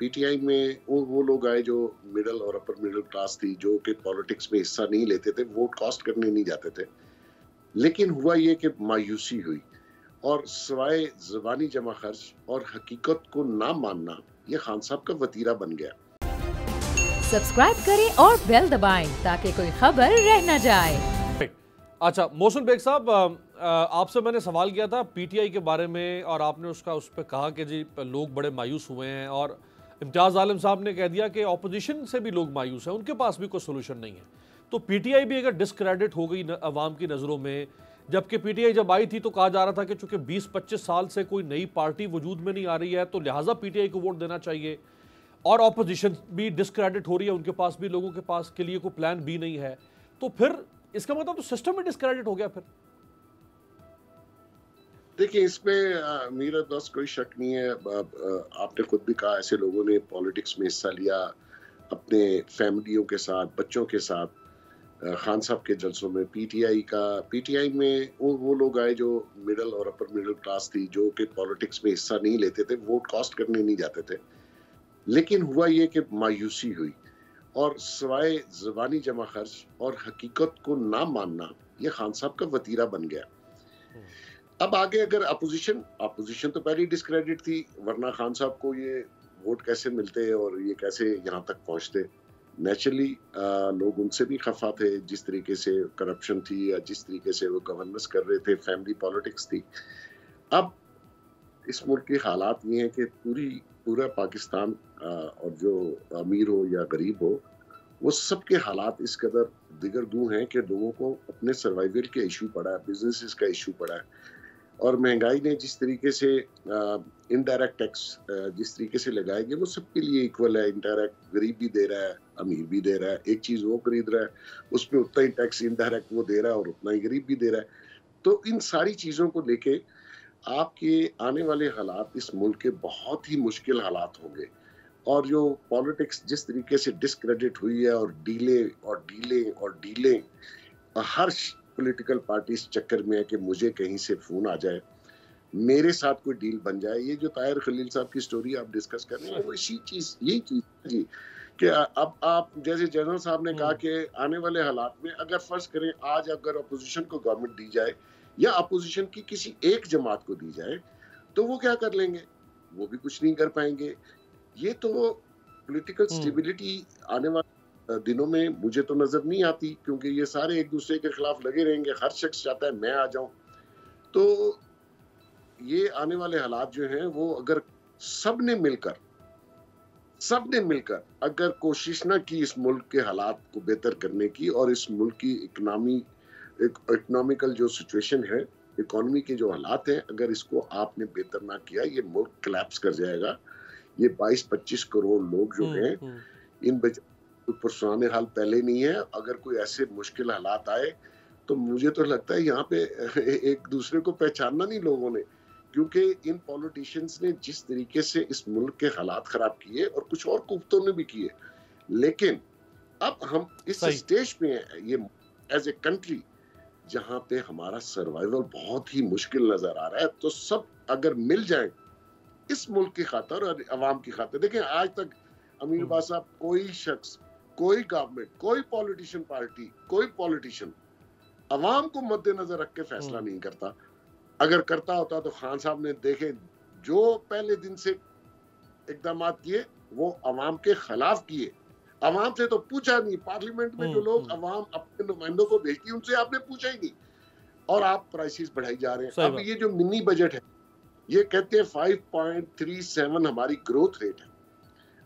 P T I میں وہ لوگ آئے جو مڈل اور اپر مڈل کلاس تھی، جو کہ پالیٹکس میں حصہ نہیں لیتے تھے، ووٹ کاسٹ کرنے نہیں جاتے تھے، لیکن ہوا یہ کہ مایوسی ہوئی اور سوائے زبانی جمع خرچ اور حقیقت کو نہ ماننا، یہ خان صاحب کا وتیرہ بن گیا۔ سبسکرائب کریں اور بیل دبائیں تاکہ کوئی خبر رہ نہ جائے۔ اچھا محسن بیگ صاحب، آپ سے میں نے سوال کیا تھا پی ٹی آئی کے بارے میں، اور آپ نے اس پہ کہا کہ جی لوگ بڑے مایوس ہوئے ہیں، اور امتیاز عالم صاحب نے کہہ دیا کہ اپوزیشن سے بھی لوگ مایوس ہیں، ان کے پاس بھی کوئی سولوشن نہیں ہے۔ تو پی ٹی آئی بھی اگر ڈسکریڈٹ ہو گئی عوام کی نظروں میں، جبکہ پی ٹی آئی جب آئی تھی تو کہا جا رہا تھا کہ چونکہ 20-25 سال سے کوئی نئی پارٹی وجود میں نہیں آ رہی ہے تو لہٰذا پی ٹی آئی کو ووٹ دینا چاہیے، اور اپوزیشن بھی ڈسکریڈٹ ہو رہی ہے، ان کے پاس بھی لوگوں کے پاس کے لیے کوئی پلان بھی نہیں ہے، تو پھر اس کا مطلب تو سسٹم میں ڈسکریڈٹ ہو گیا۔ پھر دیکھیں اس میں میرا دوست کوئی شک نہیں ہے، آپ نے خود بھی کہا ایسے لوگوں نے پالیٹکس میں حصہ لیا اپنے فیملیوں کے ساتھ، بچوں کے ساتھ، خان صاحب کے جلسوں میں۔ پی ٹی آئی میں وہ لوگ آئے جو مڈل اور اپر مڈل کلاس تھی، جو کہ پالیٹکس میں حصہ نہیں لیتے تھے، ووٹ کاسٹ کرنے نہیں جاتے تھے، لیکن ہوا یہ کہ مایوسی ہوئی اور سوائے زبانی جمع خرچ اور حقیقت کو نہ ماننا، یہ خان صاحب کا وتیرہ بن گیا۔ اب آگے اگر اپوزیشن تو پہلے ڈسکریڈٹ تھی، ورنہ خان صاحب کو یہ ووٹ کیسے ملتے اور یہ کیسے یہاں تک پہنچتے؟ نیچرلی لوگ ان سے بھی خفا تھے، جس طریقے سے کرپشن تھی یا جس طریقے سے وہ گورننس کر رہے تھے، فیملی پالیٹکس تھی۔ اب اس ملک کے حالات یہ ہیں کہ پورا پاکستان اور جو امیر ہو یا غریب ہو، وہ سب کے حالات اس قدر دیگر دو ہیں کہ لوگوں کو اپنے سروائیول کے ایشو پڑا ہے، بزنسز کا ایشو پڑا ہے، اور مہنگائی نے جس طریقے سے انڈائریکٹ ٹیکس جس طریقے سے لگائے گئے وہ سب کے لیے ایکول ہے۔ انڈائریکٹ غریب بھی دے رہا ہے، امیر بھی دے رہا ہے، ایک چیز وہ خرید رہا ہے اس پہ اتنا ہی ٹیکس انڈائریکٹ وہ دے رہا ہے اور اتنا ہی غریب بھی دے رہا ہے۔ تو ان ساری چیزوں کو لے کے آپ کے آنے والے حالات اس ملک کے بہت ہی مشکل حالات ہوں گے، اور جو پالیٹکس جس طریقے سے ڈسکریڈٹ ہوئی ہے اور ڈیلے ہر پولیٹیکل پارٹی اس چکر میں ہے کہ مجھے کہیں سے فون آ جائے، میرے ساتھ کوئی ڈیل بن جائے۔ یہ جو طاہر خلیل صاحب کی سٹوری آپ ڈسکس کر رہے ہیں وہ یہی چیز جی، کہ اب آپ جیسے جنرل صاحب نے کہا کہ آنے والے حالات میں اگر فرض کریں آج اگر اپوزیشن کو گورنمنٹ دی جائے یا اپوزیشن کی کسی ایک جماعت کو دی جائے تو وہ کیا کر لیں گے؟ وہ بھی کچھ نہیں کر پائیں گے۔ یہ تو پولیٹیکل سٹیبلٹی آنے والے دنوں میں مجھے تو نظر نہیں آتی، کیونکہ یہ سارے ایک دوسرے کے خلاف لگے رہیں گے، ہر شخص چاہتا ہے میں آ جاؤں۔ تو یہ آنے والے حالات جو ہیں وہ اگر سب نے مل کر اگر کوشش نہ کی اس ملک کے حالات کو بہتر کرنے کی، اور اس ملک کی اکنامیکل جو سچویشن ہے، اکانومی کے جو حالات ہیں، اگر اس کو آپ نے بہتر نہ کیا، یہ ملک کلیپس کر جائے گا۔ یہ 22-25 کروڑ لوگ جو ہیں ان پرسنانے حال پہلے نہیں ہے۔ اگر کوئی ایسے مشکل حالات آئے تو مجھے تو لگتا ہے یہاں پہ ایک دوسرے کو پہچاننا نہیں لوگوں نے، کیونکہ ان پولیٹیشنز نے جس طریقے سے اس ملک کے حالات خراب کیے اور کچھ اور قوتوں نے بھی کیے، لیکن اب ہم اس سٹیج پہ ہیں یہ ایز اے کنٹری جہاں پہ ہمارا سروائیول بہت ہی مشکل نظر آ رہا ہے۔ تو سب اگر مل جائیں اس ملک کی خاطر اور عوام کی خاطر، دیکھیں آج تک امیر باز صاحب کوئی شخص، کوئی گورنمنٹ، کوئی پولیٹیشن پارٹی، کوئی پولیٹیشن عوام کو مد نظر رکھ کے فیصلہ نہیں کرتا۔ اگر کرتا ہوتا تو خان صاحب نے دیکھے جو پہلے دن سے اقدامات کیے وہ عوام کے خلاف کیے، عوام سے تو پوچھا نہیں۔ پارلیمنٹ میں جو لوگ عوام اپنے نمائندوں کو بھیجتی ان سے آپ نے پوچھا ہی نہیں، اور آپ پرائسز بڑھائی جا رہے ہیں۔ اب یہ جو منی بجٹ ہے یہ کہتے ہیں 5.37 ہماری گروتھ ریٹ ہے۔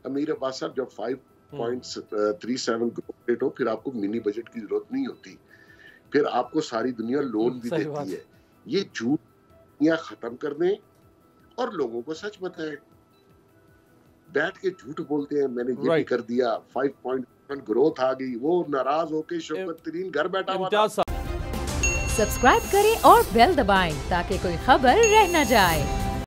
امیر عباس صاحب جب 5.37 گروتھ ریٹ ہو پھر آپ کو منی بجٹ کی ضرورت نہیں ہوتی، پھر آپ کو ساری دنیا لون بھی دیتی ہے۔ یہ جھوٹ ختم کر دیں اور لوگوں کو سچ بتائیں۔ بیٹھ کے جھوٹ بولتے ہیں میں نے یہ بھی کر دیا، 5.1 گروتھ آ گئی، وہ ناراض ہو کے شوکت ترین گھر بیٹھا ہوا تھا۔ سبسکرائب کریں اور بیل دبائیں تاکہ کوئی خبر رہ نہ جائے۔